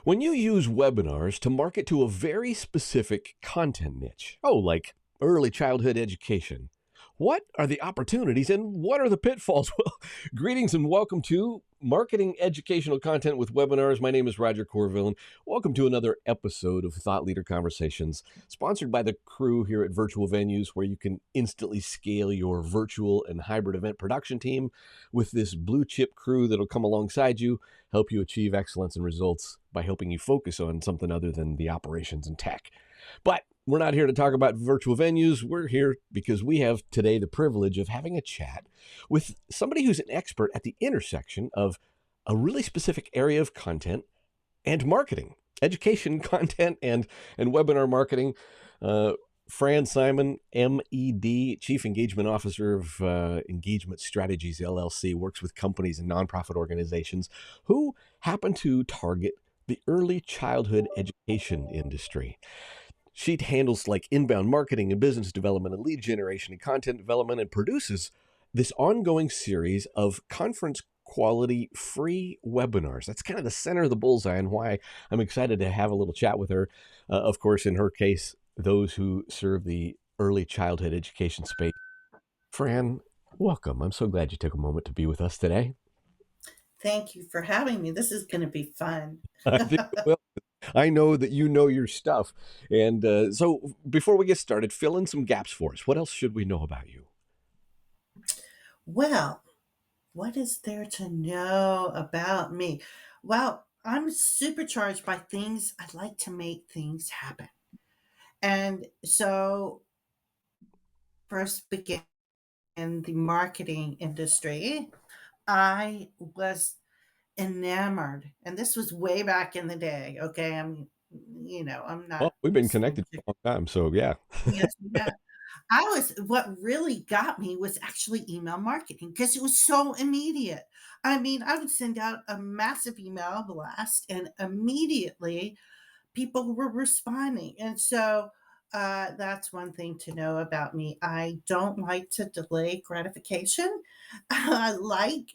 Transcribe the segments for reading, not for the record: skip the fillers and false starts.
When you use webinars to market to a very specific content niche, like early childhood education, what are the opportunities and what are the pitfalls? Well, greetings and welcome to Marketing Educational Content with Webinars. My name is Roger Courville, and welcome to another episode of Thought Leader Conversations, sponsored by the crew here at Virtual Venues, where you can instantly scale your virtual and hybrid event production team with this blue chip crew that'll come alongside you, help you achieve excellence and results by helping you focus on something other than the operations and tech. But we're not here to talk about virtual venues. We're here because we have today the privilege of having a chat with somebody who's an expert at the intersection of a really specific area of content and marketing, education content and webinar marketing. Fran Simon, M.Ed, Chief Engagement Officer of Engagement Strategies, LLC, works with companies and nonprofit organizations who happen to target the early childhood education industry. She handles like inbound marketing and business development and lead generation and content development, and produces this ongoing series of conference quality free webinars. That's kind of the center of the bullseye and why I'm excited to have a little chat with her. Of course, in her case, those who serve the early childhood education space. Fran, welcome. I'm so glad you took a moment to be with us today. Thank you for having me. This is going to be fun. I think it will. I know that you know your stuff. And so before we get started, fill in some gaps for us. What else should we know about you? Well, what is there to know about me? Well, I'm supercharged by things. I like to make things happen. And so, first began in the marketing industry. I was enamored, and this was way back in the day. Okay. I mean, I'm Well, not. we've been connected for a long time, so yeah. Yes, yeah. What really got me was actually email marketing because it was so immediate. I mean, I would send out a massive email blast and immediately people were responding. And so that's one thing to know about me. I don't like to delay gratification. I like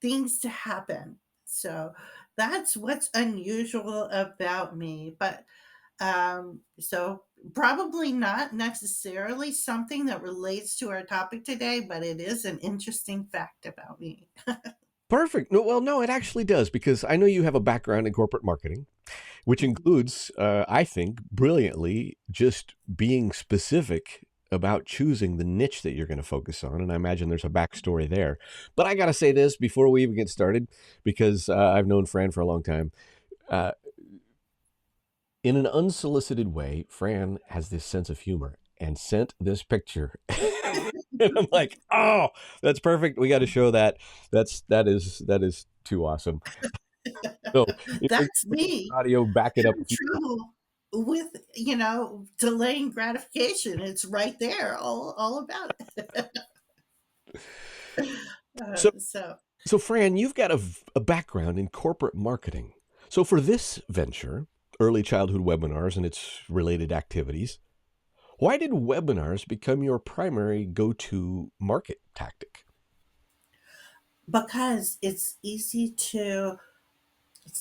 things to happen. So that's what's unusual about me. So probably not necessarily something that relates to our topic today, but it is an interesting fact about me. Perfect. No, it actually does, because I know you have a background in corporate marketing, which includes, I think, brilliantly just being specific about choosing the niche that you're going to focus on. And I imagine there's a backstory there. But I got to say this before we even get started, because I've known Fran for a long time. Uh, in an unsolicited way, Fran has this sense of humor and sent this picture. And I'm like, oh, that's perfect. We got to show that. That is too awesome. So if we're That's me audio, back it up. having trouble with, delaying gratification. It's right there, all about it. So, So so Fran, you've got a background in corporate marketing. So for this venture, early childhood webinars and its related activities, why did webinars become your primary go-to market tactic? because it's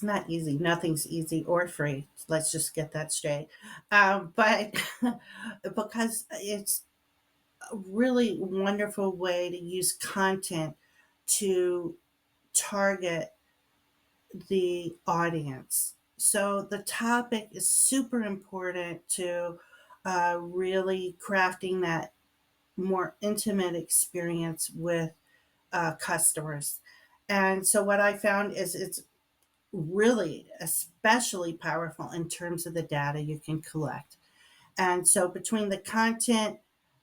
not easy. Nothing's easy or free. Let's just get that straight. But because it's a really wonderful way to use content to target the audience. So the topic is super important to really crafting that more intimate experience with customers. And so what I found is it's really especially powerful in terms of the data you can collect. And so between the content,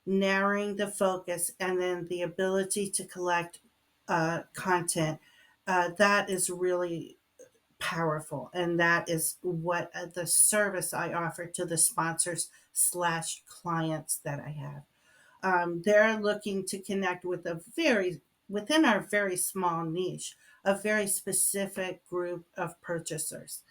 narrowing the focus, and then the ability to collect content, that is really powerful. And that is what the service I offer to the sponsors slash clients that I have. They're looking to connect with within our very small niche, a very specific group of purchasers.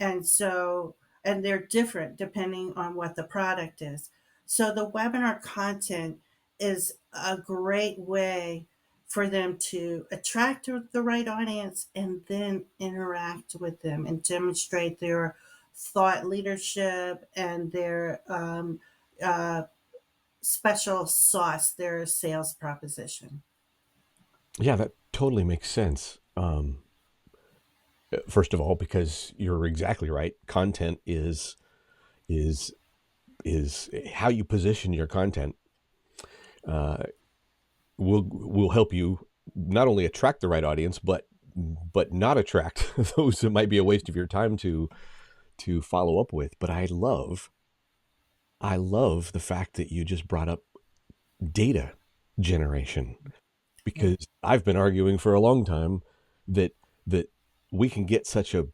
And so, and they're different depending on what the product is. So the webinar content is a great way for them to attract the right audience and then interact with them and demonstrate their thought leadership and their uh, special sauce, their sales proposition. Yeah, that totally makes sense. First of all, because you're exactly right. Content is is how you position your content will help you not only attract the right audience, but not attract those that might be a waste of your time to follow up with. But I love the fact that you just brought up data generation, Yeah. because I've been arguing for a long time that that we can get such a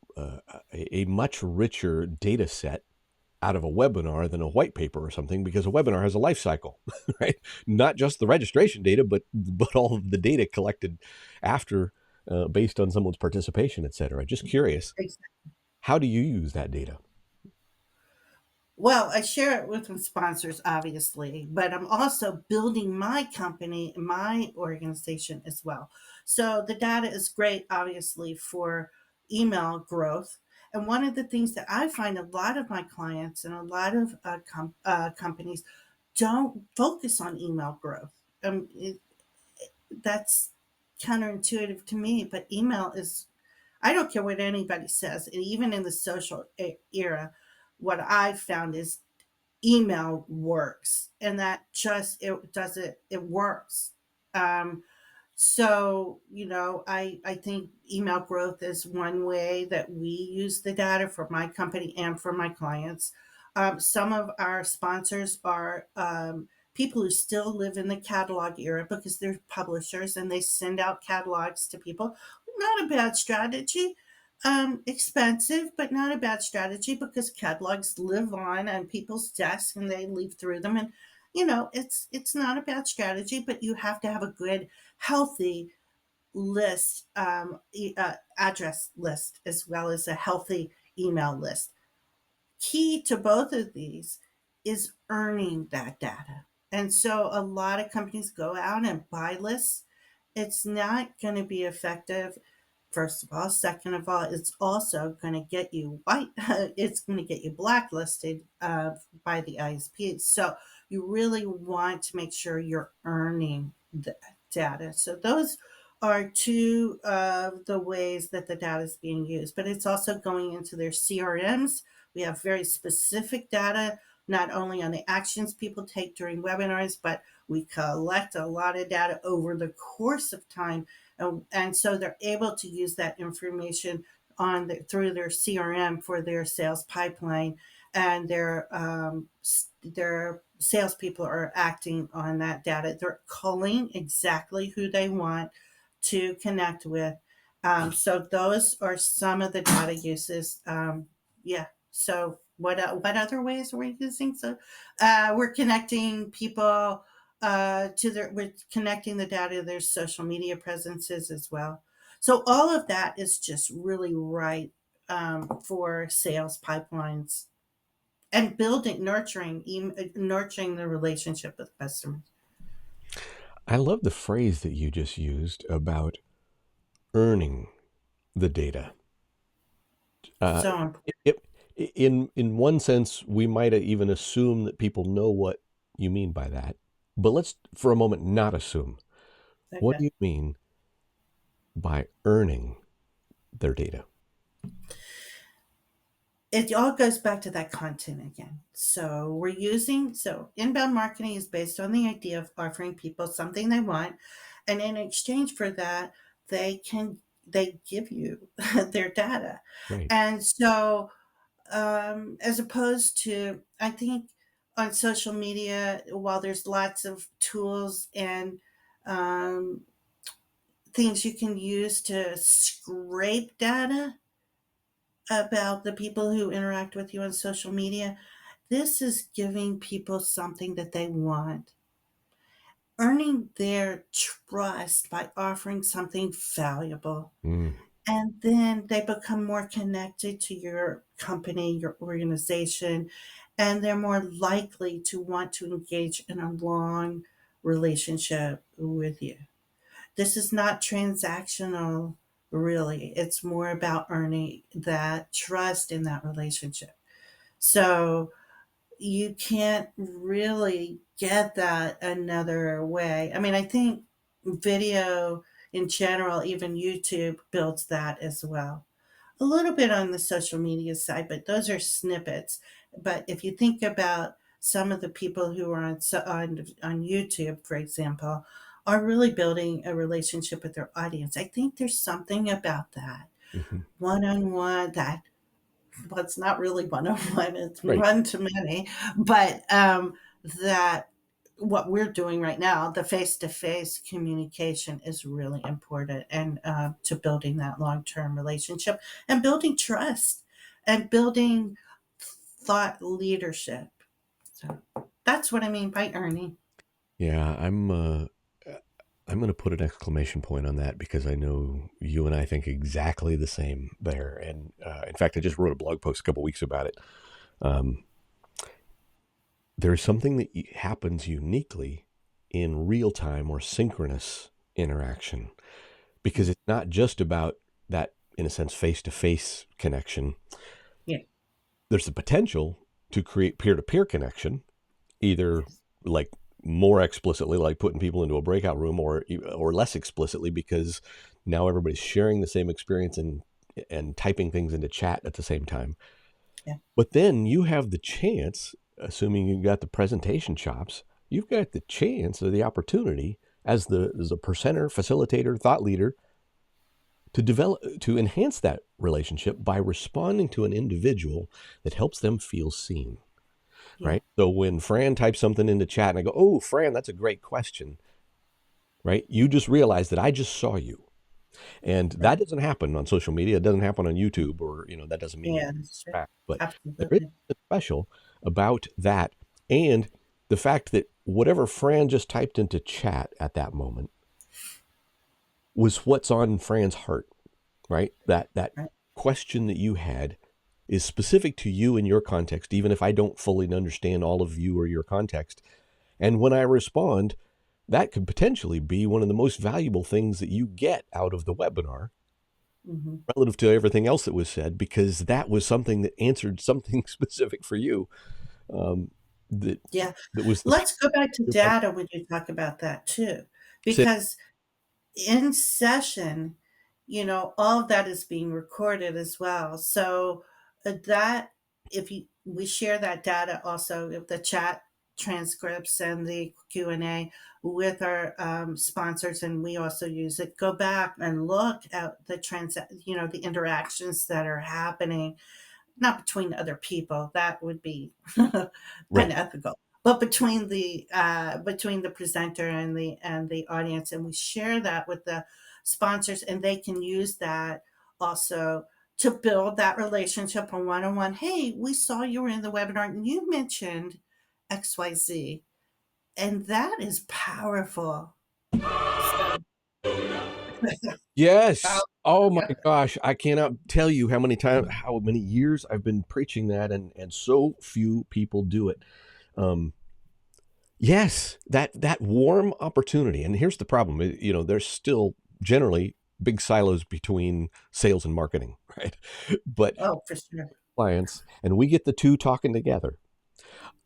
much richer data set out of a webinar than a white paper or something, because a webinar has a life cycle, right? Not just the registration data, but all of the data collected after, based on someone's participation, et cetera. Just curious, how do you use that data? Well, I share it with my sponsors, obviously, but I'm also building my company, my organization as well. So the data is great, obviously, for email growth. And one of the things that I find a lot of my clients and a lot of companies don't focus on email growth. That's counterintuitive to me, but email is, I don't care what anybody says, and even in the social era, what I've found is email works, and that just it does it works. um so, I think email growth is one way that we use the data for my company and for my clients. Some of our sponsors are people who still live in the catalog era because they're publishers and they send out catalogs to people. Not a bad strategy. Expensive, but not a bad strategy because catalogs live on people's desks and they leaf through them. And it's not a bad strategy, but you have to have a good, healthy list, address list, as well as a healthy email list. Key to both of these is earning that data. And so a lot of companies go out and buy lists. It's not going to be effective, first of all. Second of all, it's also going to get you white. It's going to get you blacklisted by the ISP. So you really want to make sure you're earning the data. So those are two of the ways that the data is being used. But it's also going into their CRMs. We have very specific data, not only on the actions people take during webinars, but we collect a lot of data over the course of time, and so they're able to use that information through their CRM for their sales pipeline, and their salespeople are acting on that data. They're calling exactly who they want to connect with. So those are some of the data uses. Yeah. So what other ways are we using? So we're connecting people we're connecting the data to their social media presences as well. So all of that is just really right for sales pipelines and nurturing the relationship with customers. I love the phrase that you just used about earning the data. Uh, So important. it, in one sense, we might even assume that people know what you mean by that. But let's, for a moment, not assume. What do Okay. you mean by earning their data? It all goes back to that content again. So inbound marketing is based on the idea of offering people something they want, and in exchange for that, they give you their data. Right. And so, as opposed to, I think, on social media, while there's lots of tools and um, things you can use to scrape data about the people who interact with you on social media, this is giving people something that they want, earning their trust by offering something valuable. Mm. And then they become more connected to your company, your organization, and they're more likely to want to engage in a long relationship with you. This is not transactional, really. It's more about earning that trust in that relationship. So you can't really get that another way. I mean, I think video in general, even YouTube, builds that as well. A little bit on the social media side, but those are snippets. But if you think about some of the people who are on YouTube, for example, are really building a relationship with their audience. I think there's something about that Hmm. one on one, that well, it's not really one on one, it's Right. one to many, but that what we're doing right now, the face to face communication is really important and to building that long term relationship and building trust and building thought leadership. So that's what I mean by earning. Yeah, I'm going to put an exclamation point on that because I know you and I think exactly the same there. And in fact, I just wrote a blog post a couple weeks about it. Um, there's something that happens uniquely in real time or synchronous interaction because it's not just about that, in a sense, face to face connection. Yeah. There's the potential to create peer to peer connection, either Yes. like more explicitly, like putting people into a breakout room, or less explicitly because now everybody's sharing the same experience and typing things into chat at the same time. Yeah. But then you have the chance, assuming you've got the presentation chops, you've got the chance or the opportunity as the presenter, facilitator, thought leader to enhance that relationship by responding to an individual that helps them feel seen. Yeah. Right. So when Fran types something into chat and I go, "Oh, Fran, that's a great question." Right. You just realize that I just saw you. And Right. that doesn't happen on social media. It doesn't happen on YouTube, or, that doesn't mean you Yeah. That's true. interact. But there is Absolutely. something special about that. And the fact that whatever Fran just typed into chat at that moment was what's on Fran's heart, right? That Right. question that you had is specific to you in your context, even if I don't fully understand all of you or your context. And when I respond, that could potentially be one of the most valuable things that you get out of the webinar Hmm. relative to everything else that was said, because that was something that answered something specific for you. Um, that Yeah. that was the Let's go back to data when you talk about that too, say, because in session, all of that is being recorded as well. So that if you we share that data also, if the chat transcripts and the Q&A with our sponsors, and we also use it, go back and look at the interactions that are happening, not between other people, that would be right. unethical, but between the presenter and the audience, and we share that with the sponsors, and they can use that also to build that relationship on one-on-one. Hey, we saw you were in the webinar and you mentioned XYZ, and that is powerful. So Yes. powerful. Oh my Yeah. gosh. I cannot tell you how many years I've been preaching that, and so few people do it. Um, yes, that warm opportunity. And here's the problem. There's still generally big silos between sales and marketing, right? But Oh, for sure. clients, and we get the two talking together.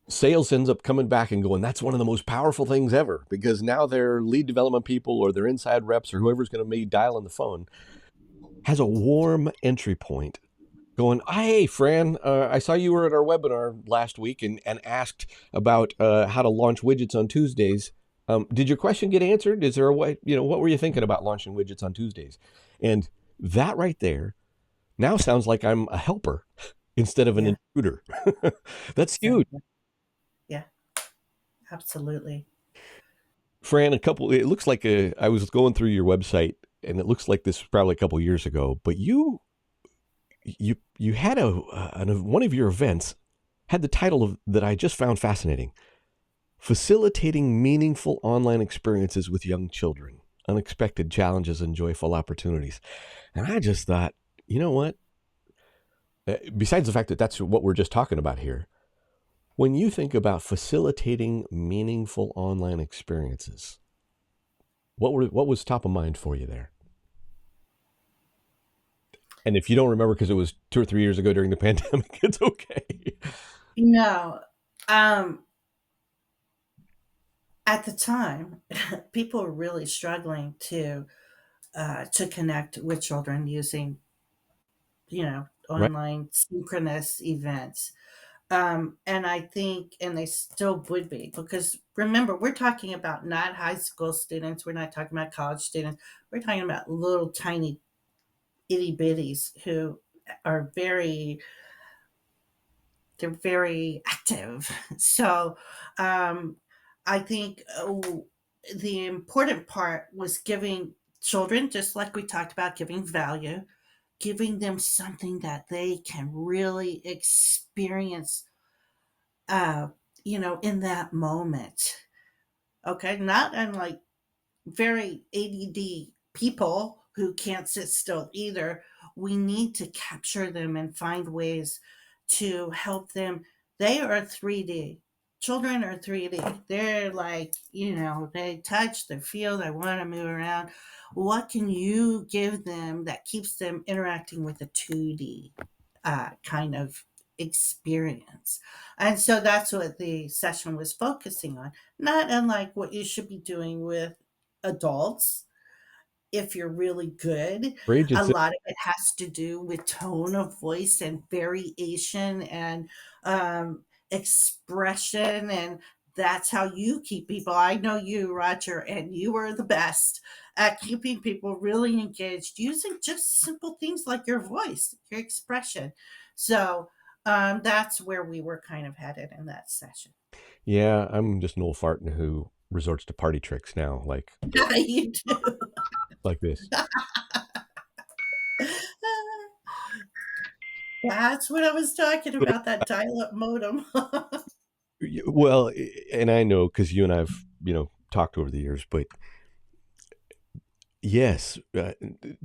Sales ends up coming back and going, that's one of the most powerful things ever, because now their lead development people or their inside reps or whoever's going to be dialing the phone has a warm entry point going, hey, Fran, I saw you were at our webinar last week and asked about how to launch widgets on Tuesdays. Did your question get answered? Is there a way, what were you thinking about launching widgets on Tuesdays? And that right there now sounds like I'm a helper instead of an Yeah, intruder. That's huge. exactly. Yeah, absolutely. Fran, it looks like I was going through your website and it looks like this was probably a couple years ago, but you had one of your events had the title that I just found fascinating: facilitating meaningful online experiences with young children, unexpected challenges and joyful opportunities. And I just thought, you know what? Besides the fact that that's what we're just talking about here, when you think about facilitating meaningful online experiences, What was top of mind for you there? And if you don't remember because it was 2 or 3 years ago during the pandemic, it's okay. No, um, at the time, people were really struggling to connect with children using, Right. online synchronous events. And I think, and they still would be, because remember, we're talking about not high school students, we're not talking about college students, we're talking about little tiny itty bitties who are they're very active. So um, I think the important part was giving children, just like we talked about, giving value, giving them something that they can really experience, uh, in that moment. Okay, not unlike very ADD people who can't sit still either. We need to capture them and find ways to help them. They are 3D. Children are 3D. They're like, they touch, they feel, they want to move around. What can you give them that keeps them interacting with a 2D kind of experience? And so that's what the session was focusing on, not unlike what you should be doing with adults if you're really good. Rage A is lot of it has to do with tone of voice and variation and expression. And that's how you keep people. I know you, Roger, and you are the best at keeping people really engaged using just simple things like your voice, your expression. So that's where we were kind of headed in that session. Yeah, I'm just an old fart who resorts to party tricks now, You do. like this. That's what I was talking But, about, that dial-up modem. well, and I know because you and I've talked over the years, but yes,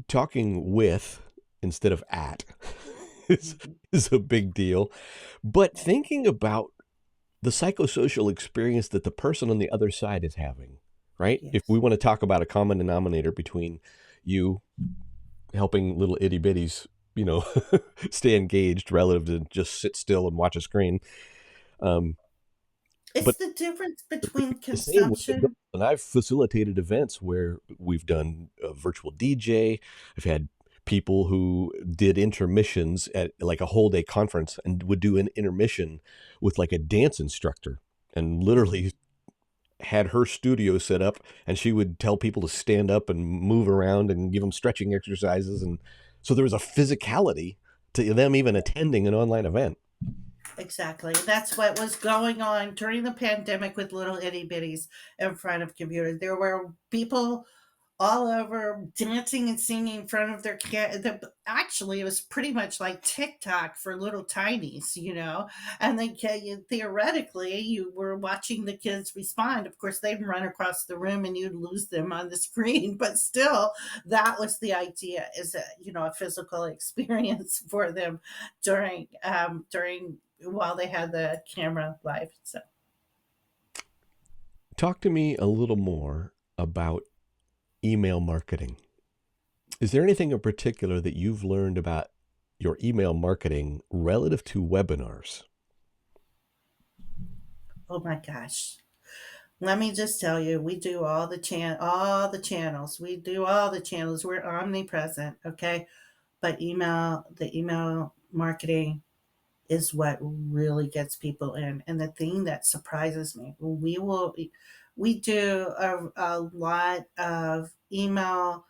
talking with instead of at is is a big deal. But thinking about the psychosocial experience that the person on the other side is having, right? If we Yes, want to talk about a common denominator between you helping little itty bitties, stay engaged relative to just sit still and watch a screen. Um, it's but the difference we can between do the same with adults. consumption. And I've facilitated events where we've done a virtual DJ. I've had people who did intermissions at like a whole day conference and would do an intermission with like a dance instructor and literally had her studio set up and she would tell people to stand up and move around and give them stretching exercises. And so there was a physicality to them even attending an online event. Exactly. That's what was going on during the pandemic with little itty bitties in front of computers. There were people all over dancing and singing in front of their actually, it was pretty much like TikTok for little tinies, and then theoretically you were watching the kids respond. Of course, they'd run across the room and you'd lose them on the screen, but still, that was the idea, is a physical experience for them during while they had the camera live. So Talk to me a little more about email marketing. Is there anything in particular that you've learned about your email marketing relative to webinars? oh my gosh, let me just tell you, we do all the channels. We do all the channels. We're omnipresent, okay? But the email marketing is what really gets people in. And the thing that surprises me, we do a lot of email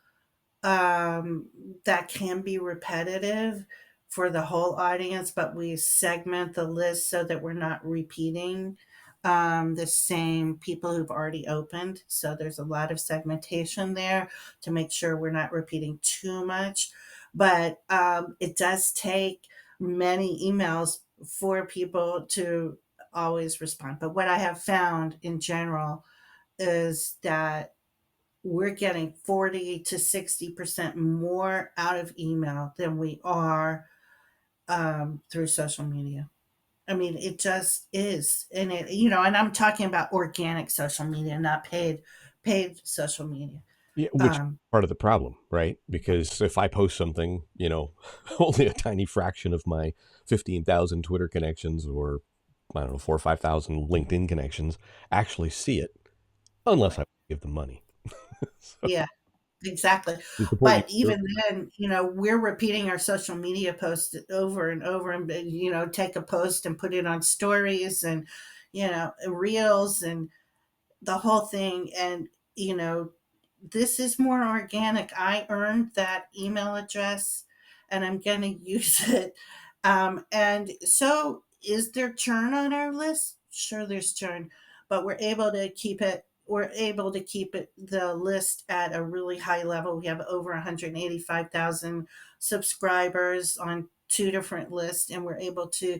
that can be repetitive for the whole audience, but we segment the list so that we're not repeating the same people who've already opened. So there's a lot of segmentation there to make sure we're not repeating too much. But it does take many emails for people to always respond. But what I have found in general is that we're getting 40 to 60% more out of email than we are through social media. I mean, it just is, and and I'm talking about organic social media, not paid social media. Yeah, which Um, part of the problem, right? Because if I post something, only a tiny fraction of my 15,000 Twitter connections or I don't know, 4 or 5,000 LinkedIn connections actually see it unless right. I give them money. So Yeah, exactly. to support you. But even then, we're repeating our social media posts over and over and, take a post and put it on stories and, reels and the whole thing. And, you know, this is more organic. I earned that email address and I'm going to use it. And so, is there churn on our list? Sure, there's churn, but we're able to keep it. We're able to keep it the list at a really high level. We have over 185,000 subscribers on two different lists, and we're able to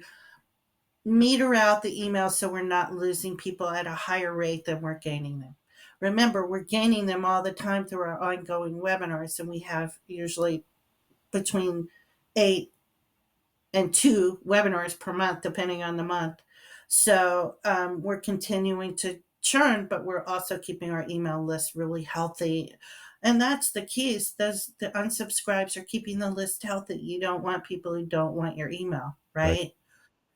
meter out the emails so we're not losing people at a higher rate than we're gaining them. Remember, we're gaining them all the time through our ongoing webinars, and we have usually between 8 and 2 webinars per month, depending on the month. So we're continuing to churn, but we're also keeping our email list really healthy. And that's the key is those the unsubscribes are keeping the list healthy. You don't want people who don't want your email, Right. right?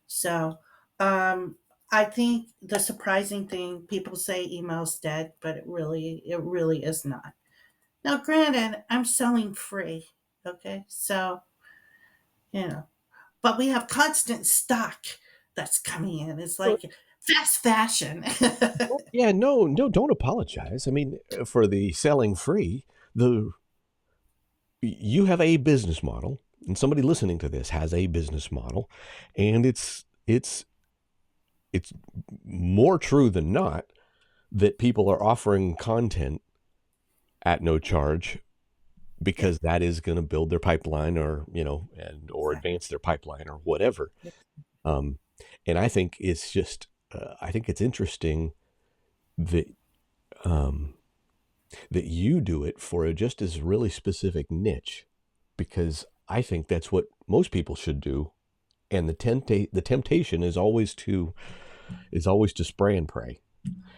So, um, I think the surprising thing people say email's dead, but it really is not. Now, granted, I'm selling free, okay, so you know, but we have constant stock that's coming in. It's Well, like fast fashion. yeah, no, no, don't apologize. I mean, for the selling free, the you have a business model, and somebody listening to this has a business model, and it's more true than not that people are offering content at no charge Yeah, because that is going to build their pipeline or or exactly. advance their pipeline or whatever. Yeah. um, and I think it's just I think it's interesting that um, that you do it for just as really specific niche, because I think that's what most people should do. And the temptation is always to spray and pray,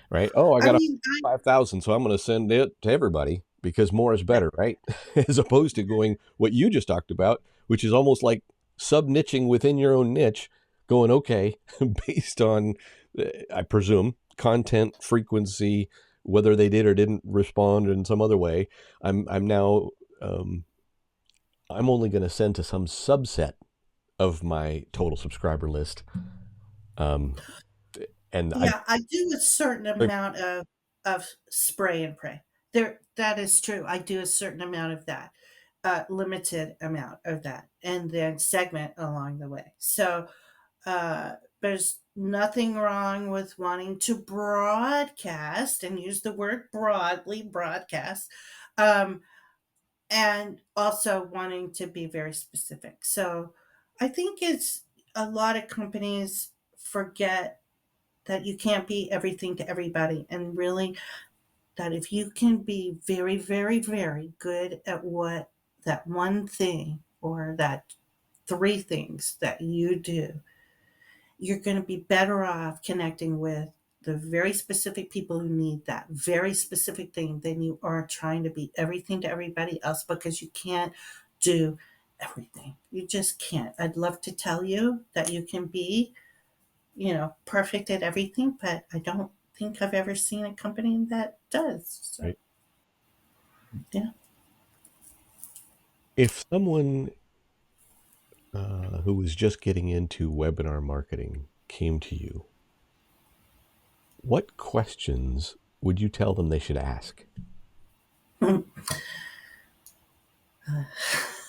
right? Oh, I I got a mean, 5,000, so I'm going to send it to everybody because more is better, right? As opposed to going what you just talked about, which is almost like sub niching within your own niche, going, okay, based on, I presume, content frequency, whether they did or didn't respond in some other way. I'm now, um, I'm only going to send to some subset of my total subscriber list. Um, and I, yeah, I do a certain amount of spray and pray. That is true. I do a certain amount of that, limited amount of that, and then segment along the way. So there's nothing wrong with wanting to broadcast and use the word broadly, broadcast, um, and also wanting to be very specific. So I think it's a lot of companies forget that you can't be everything to everybody, and really that if you can be very, very, very good at what that one thing or that three things that you do, you're going to be better off connecting with the very specific people who need that very specific thing than you are trying to be everything to everybody else, because you can't do everything. You just can't. I'd love to tell you that you can be, perfect at everything, but I don't think I've ever seen a company that does. So, right? yeah. If someone who was just getting into webinar marketing came to you, what questions would you tell them they should ask?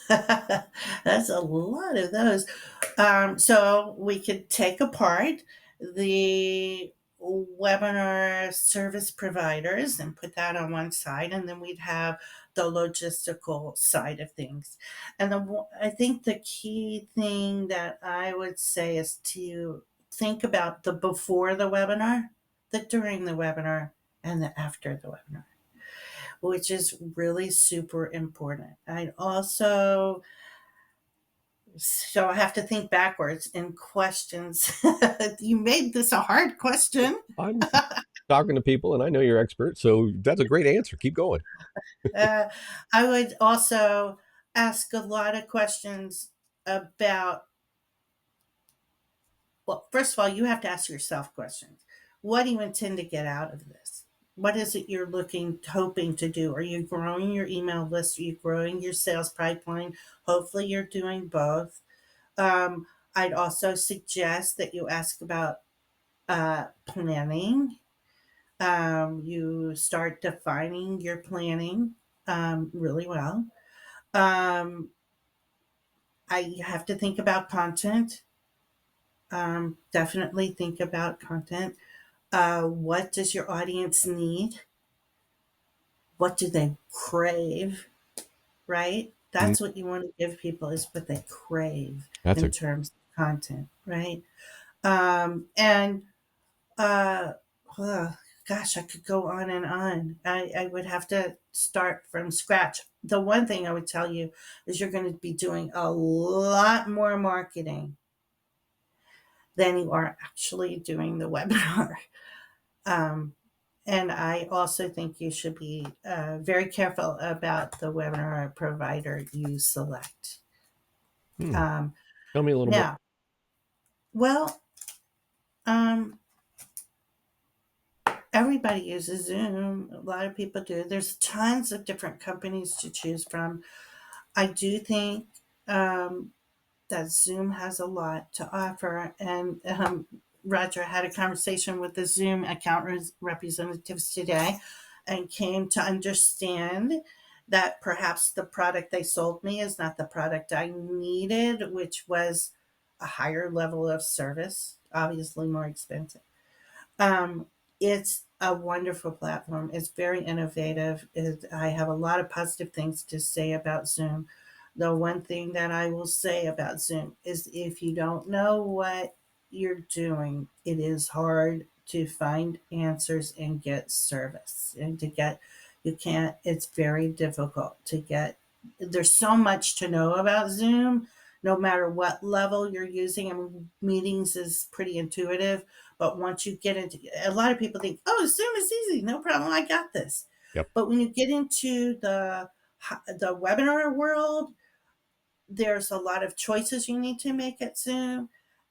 That's a lot of those. So we could take apart the webinar service providers and put that on one side, and then we'd have the logistical side of things. And I think the key thing that I would say is to think about the before the webinar, the during the webinar, and the after the webinar, which is really super important. I'd also, so I have to think backwards in questions. You made this a hard question. I'm fine. talking to people, and I know you're expert, so that's a great answer. Keep going. Uh, I would also ask a lot of questions about, well, first of all, you have to ask yourself questions. What do you intend to get out of this? What is it you're hoping to do? Are you growing your email list? Are you growing your sales pipeline? Hopefully, you're doing both. Um, I'd also suggest that you ask about planning. You start defining your planning really well. Um, I have to think about content. Definitely think about content. What does your audience need? What do they crave? Right? Mm, That's what you want to give people is what they crave That's in a terms of content, right? And uh, well, gosh, I could go on and on. I would have to start from scratch. The one thing I would tell you is you're going to be doing a lot more marketing than you are actually doing the webinar. Um, and I also think you should be very careful about the webinar provider you select. hmm. Um, Tell me a little more. now, well, um, everybody uses Zoom. A lot of people do. There's tons of different companies to choose from. I do think that Zoom has a lot to offer. And Roger had a conversation with the Zoom account representatives today and came to understand that perhaps the product they sold me is not the product I needed, which was a higher level of service, obviously more expensive. Um, it's a wonderful platform. It's very innovative. I have a lot of positive things to say about Zoom. The one thing that I will say about Zoom is if you don't know what you're doing, it is hard to find answers and get service and to get, you can't, it's very difficult to get. There's so much to know about Zoom, no matter what level you're using. I mean, meetings is pretty intuitive, but once you get into, a lot of people think, oh, Zoom is easy, no problem, I got this. Yep. But when you get into the webinar world, there's a lot of choices you need to make at Zoom,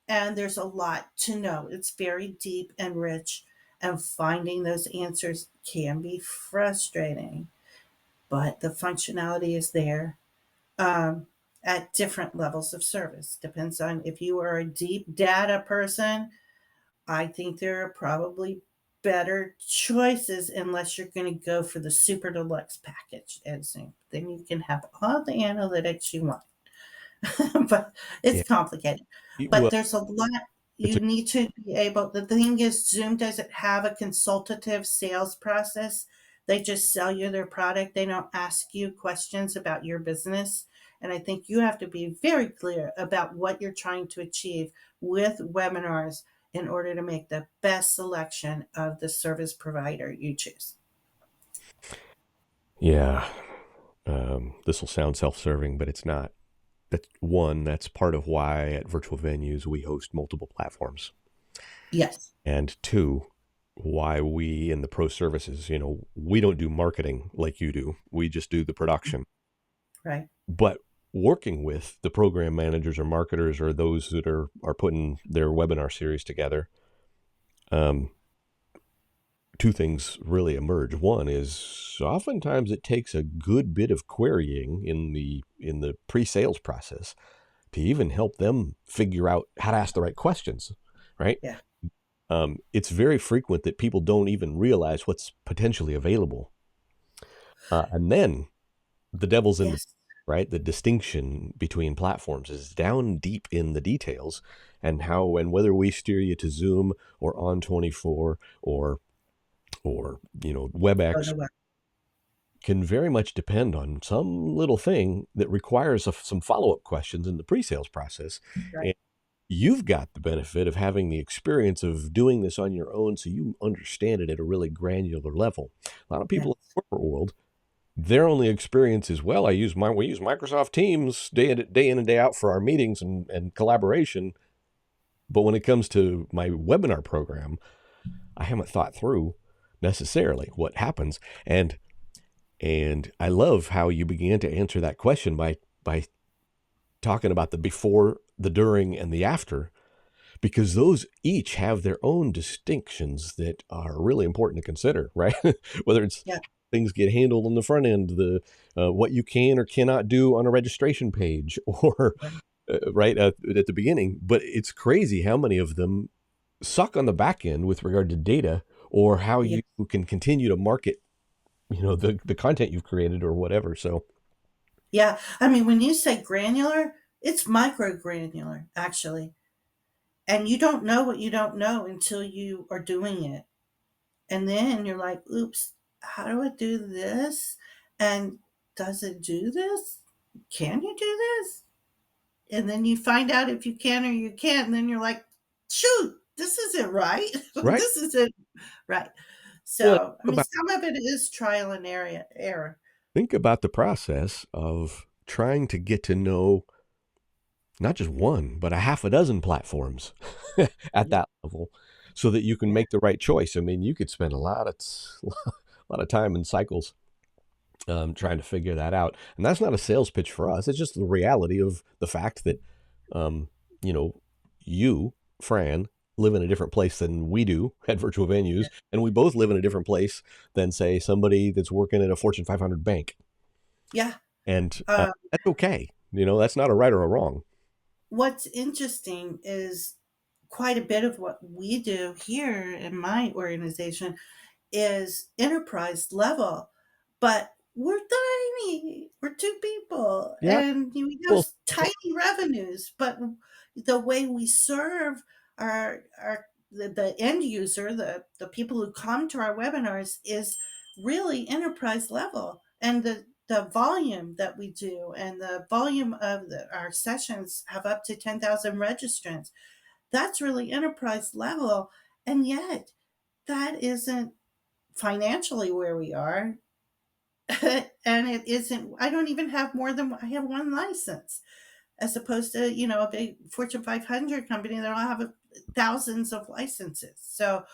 and there's a lot to know. It's very deep and rich, and finding those answers can be frustrating, but the functionality is there. Um, at different levels of service. Depends on if you are a deep data person. I think there are probably better choices unless you're going to go for the super deluxe package at Zoom. Then you can have all the analytics you want. But it's Yeah. complicated. But Well, there's a lot it's you need to be able. The thing is, Zoom doesn't have a consultative sales process. They just sell you their product. They don't ask you questions about your business. And I think you have to be very clear about what you're trying to achieve with webinars in order to make the best selection of the service provider you choose. yeah. This will sound self-serving, but it's not. That's part of why at virtual venues we host multiple platforms. Yes. And two, why we in the pro services, we don't do marketing like you do. We just do the production. Right. But working with the program managers or marketers or those that are putting their webinar series together, um, two things really emerge. One is oftentimes it takes a good bit of querying in the pre-sales process to even help them figure out how to ask the right questions, right? Yeah. It's very frequent that people don't even realize what's potentially available. And then the devil's in the, Yes. right? The distinction between platforms is down deep in the details, and how and whether we steer you to Zoom or On24 or Go WebEx to work. can very much depend on some little thing that requires some follow-up questions in the pre-sales process. Right. And you've got the benefit of having the experience of doing this on your own, so you understand it at a really granular level. A lot of people in Yes. the corporate world, their only experience is, well, we use Microsoft Teams day in and day out for our meetings and collaboration. But when it comes to my webinar program, I haven't thought through, necessarily what happens. And I love how you began to answer that question by talking about the before, the during, and the after, because those each have their own distinctions that are really important to consider, right? Whether it's Yeah. things get handled on the front end, the what you can or cannot do on a registration page, or Yeah. right at the beginning. But it's crazy how many of them suck on the back end with regard to data, or how Yeah. you can continue to market, the content you've created or whatever. So Yeah. I mean, when you say granular, it's micro granular, actually. And you don't know what you don't know until you are doing it. And then you're like, oops, how do I do this? And does it do this? Can you do this? And then you find out if you can or you can't. And then you're like, shoot, this isn't right. right. This isn't right. Well, So, I mean, some of it is trial and error. think about the process of trying to get to know not just one, but a half a dozen platforms at Yeah. that level, so that you can Yeah. make the right choice. I mean, you could spend a lot of time in cycles trying to figure that out. And that's not a sales pitch for us. It's just the reality of the fact that, um, you know, you, Fran, live in a different place than we do at virtual venues. And we both live in a different place than, say, somebody that's working at a Fortune 500 bank. Yeah. And Uh, that's okay. That's not a right or a wrong. what's interesting is quite a bit of what we do here in my organization is enterprise level, but we're tiny. We're two people, Yeah. and we have Well, tiny revenues. But the way we serve the end user, the people who come to our webinars, is really enterprise level, and the volume that we do and the volume of our sessions have up to 10,000 registrants. That's really enterprise level, and yet that isn't financially where we are. And it isn't, I don't even have more than, I have one license, as opposed to, a big Fortune 500 company that will have thousands of licenses. So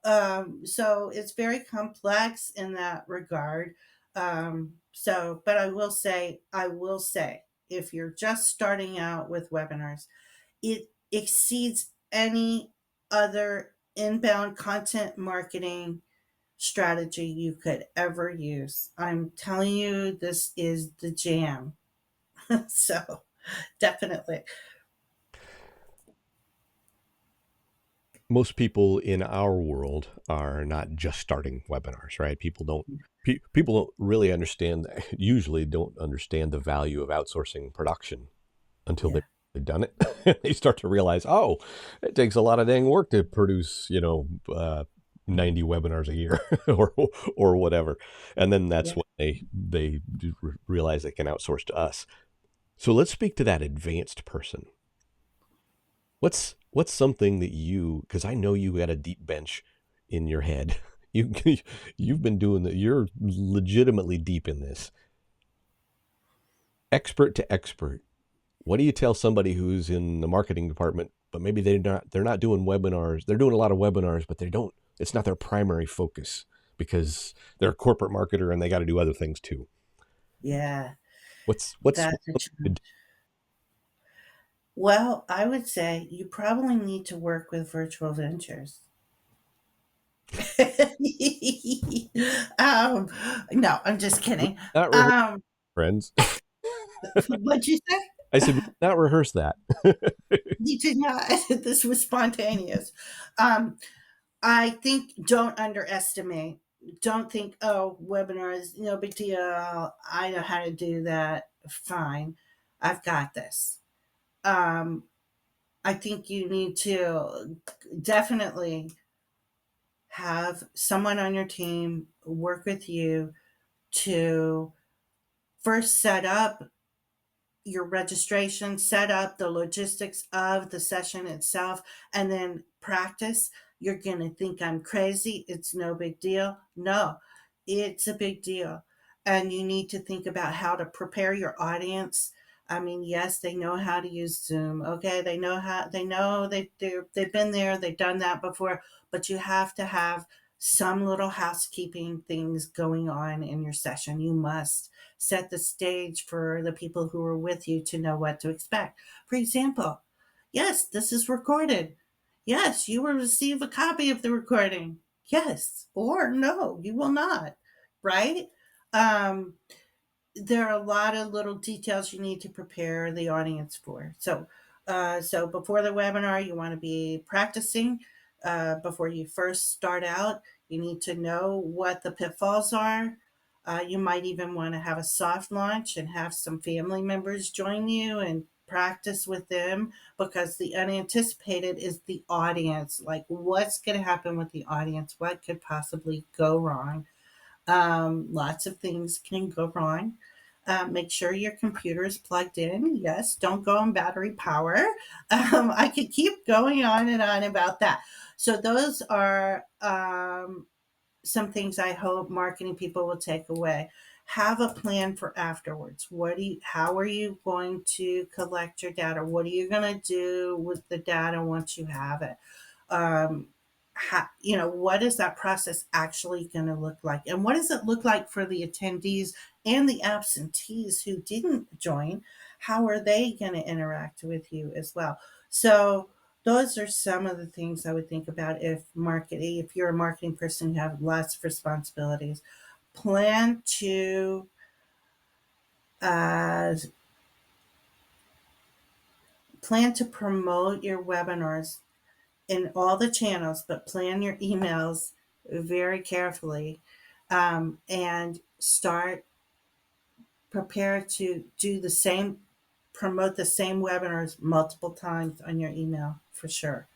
it's very complex in that regard. But I will say, if you're just starting out with webinars, it exceeds any other inbound content marketing strategy you could ever use. I'm telling you, this is the jam. So, definitely. most people in our world are not just starting webinars, right? People don't really understand, usually don't understand the value of outsourcing production until Yeah. they've done it. They start to realize, oh, it takes a lot of dang work to produce, 90 webinars a year or whatever. And then that's Yeah. when they realize they can outsource to us. So let's speak to that advanced person. What's something that because I know you got a deep bench in your head. You you've been doing that. You're legitimately deep in this. Expert to expert. What do you tell somebody who's in the marketing department, but maybe they're not doing webinars. They're doing a lot of webinars, but it's not their primary focus because they're a corporate marketer and they got to do other things too. Yeah. What's That's a challenge. Well, I would say you probably need to work with virtual ventures. um, no, I'm just kidding. not rehearse, Um, friends? what'd you say? I said not rehearse that. You did not. This was spontaneous. Um, I think don't underestimate. Don't think, oh, webinars, no big deal. I know how to do that. Fine. I've got this. Um, I think you need to definitely have someone on your team work with you to first set up your registration, set up the logistics of the session itself, and then practice. You're going to think I'm crazy. It's no big deal. No, it's a big deal. And you need to think about how to prepare your audience. I mean, yes, they know how to use Zoom. Okay, they know they've been there, they've done that before, but you have to have some little housekeeping things going on in your session. You must set the stage for the people who are with you to know what to expect. For example, yes, this is recorded. Yes, you will receive a copy of the recording. Yes, or no, you will not. Right? Um, there are a lot of little details you need to prepare the audience for. So before the webinar, you want to be practicing. Before you first start out, you need to know what the pitfalls are. You might even want to have a soft launch and have some family members join you and practice with them, because the unanticipated is the audience. Like, what's going to happen with the audience? What could possibly go wrong? Lots of things can go wrong. Make sure your computer is plugged in. Yes, don't go on battery power. I could keep going on and on about that. So those are some things I hope marketing people will take away. Have a plan for afterwards. How are you going to collect your data? What are you going to do with the data once you have it? um, what is that process actually going to look like? And what does it look like for the attendees and the absentees who didn't join? How are they going to interact with you as well? So, those are some of the things I would think about if you're a marketing person, you have lots of responsibilities. Plan to uh, plan to promote your webinars in all the channels, but plan your emails very carefully, and prepare to do the same, promote the same webinars multiple times on your email for sure.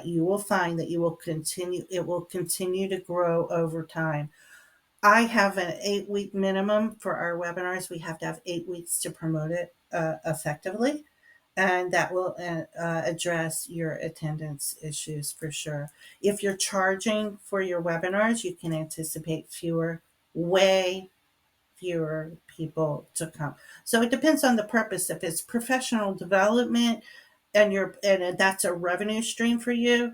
You will find that it will continue to grow over time. I have an 8-week minimum for our webinars. We have to have 8 weeks to promote it effectively, and that will address your attendance issues for sure. If you're charging for your webinars, you can anticipate way fewer people to come. So it depends on the purpose. If it's professional development and that's a revenue stream for you,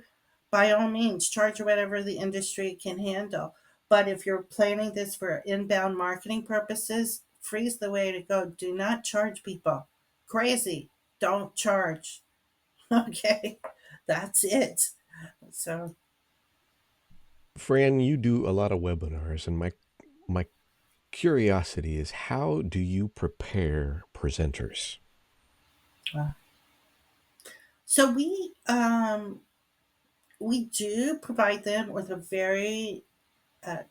by all means, charge whatever the industry can handle. But if you're planning this for inbound marketing purposes, free's the way to go. Do not charge people. Crazy. Don't charge. Okay. That's it. So, Fran, you do a lot of webinars, and my curiosity is, how do you prepare presenters? uh, so we do provide them with a very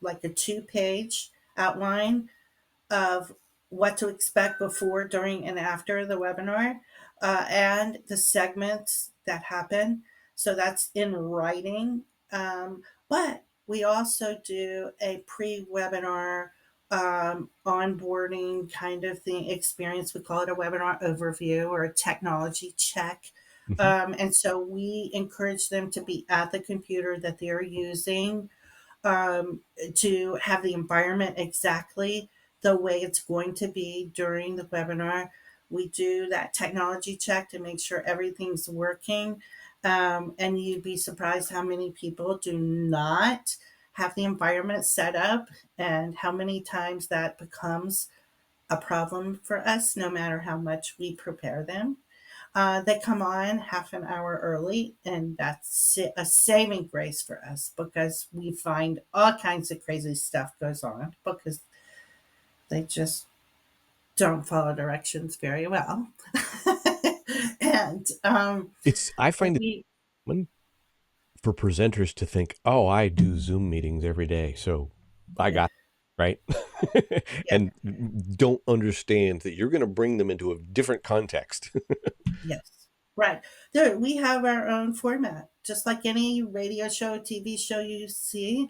like a 2-page outline of what to expect before, during, and after the webinar, and the segments that happen. So that's in writing. But we also do a pre webinar onboarding kind of thing experience. We call it a webinar overview or a technology check. Mm-hmm. And so we encourage them to be at the computer that they're using, to have the environment exactly the way it's going to be during the webinar. We do that technology check to make sure everything's working. And you'd be surprised how many people do not have the environment set up, and how many times that becomes a problem for us, no matter how much we prepare them. They come on half an hour early, and that's a saving grace for us, because we find all kinds of crazy stuff goes on because they just don't follow directions very well. and I find it we, common for presenters to think, "Oh, I do Zoom meetings every day, so I yeah, got," right? yeah, And don't understand that you're going to bring them into a different context. yes, right. There, we have our own format, just like any radio show, TV show you see.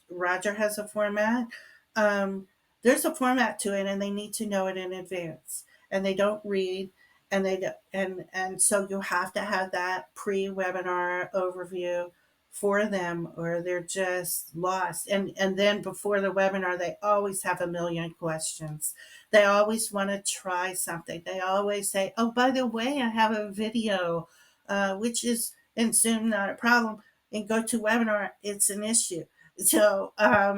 Roger has a format. Um, there's a format to it, and they need to know it in advance. And they don't read, and they don't, and so you have to have that pre-webinar overview for them, or they're just lost. And then before the webinar, they always have a million questions. They always want to try something. They always say, "Oh, by the way, I have a video," which is in Zoom not a problem. In GoToWebinar, it's an issue. So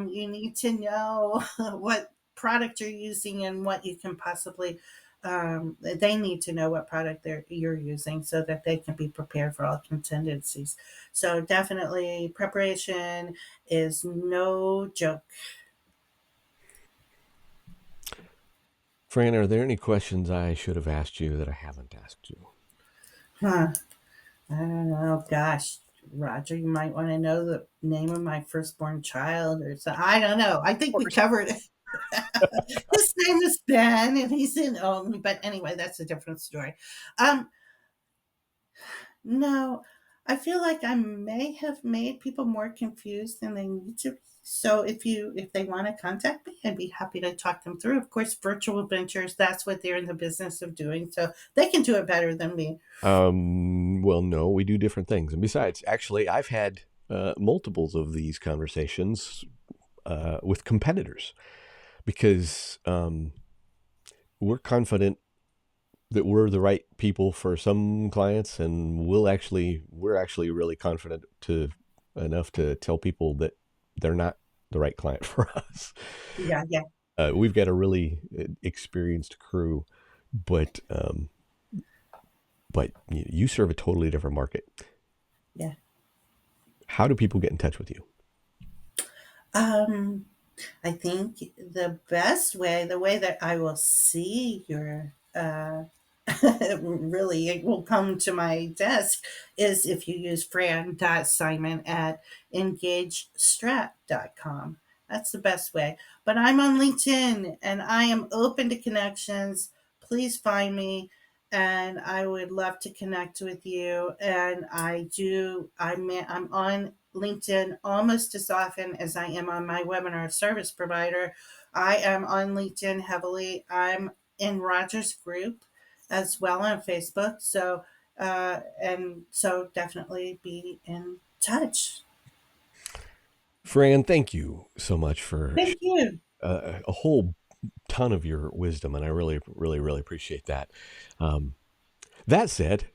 you need to know what product you're using and what you can possibly. They need to know what product you're using so that they can be prepared for all contingencies. So definitely, preparation is no joke. Fran, are there any questions I should have asked you that I haven't asked you? Huh. I don't know. Gosh, Roger, you might want to know the name of my firstborn child or so. I don't know. I think Of we course. covered it. His name is Ben, and he's in only. But anyway, that's a different story. Um, no, I feel like I may have made people more confused than they need to be. So if they want to contact me, I'd be happy to talk them through. Of course, virtual ventures, that's what they're in the business of doing. So they can do it better than me. Well, no, we do different things. And besides, actually, I've had multiples of these conversations with competitors because we're confident that we're the right people for some clients, and we're actually really confident enough to tell people that they're not the right client for us. Yeah, yeah, We've got a really experienced crew, but you serve a totally different market. yeah. How do people get in touch with you? Um, I think the best way, the way that I will see your really it will come to my desk is if you use Fran.Simon at engagestrat.com. That's the best way. But I'm on LinkedIn and I am open to connections. Please find me and I would love to connect with you. And I'm on LinkedIn almost as often as I am on my webinar service provider. I am on LinkedIn heavily. I'm in Roger's group as well on Facebook. So definitely be in touch. Fran, thank you so much for Thank you. a whole ton of your wisdom, and I really, really, really appreciate that. Um, that said,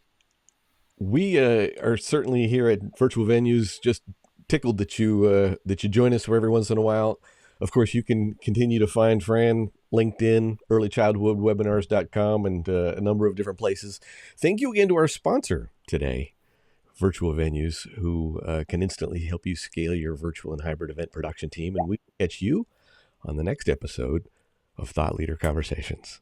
we are certainly here at Virtual Venues just tickled that you join us every once in a while. Of course, you can continue to find Fran LinkedIn, earlychildhoodwebinars.com, and a number of different places. Thank you again to our sponsor today, Virtual Venues, who can instantly help you scale your virtual and hybrid event production team. And we catch you on the next episode of Thought Leader Conversations.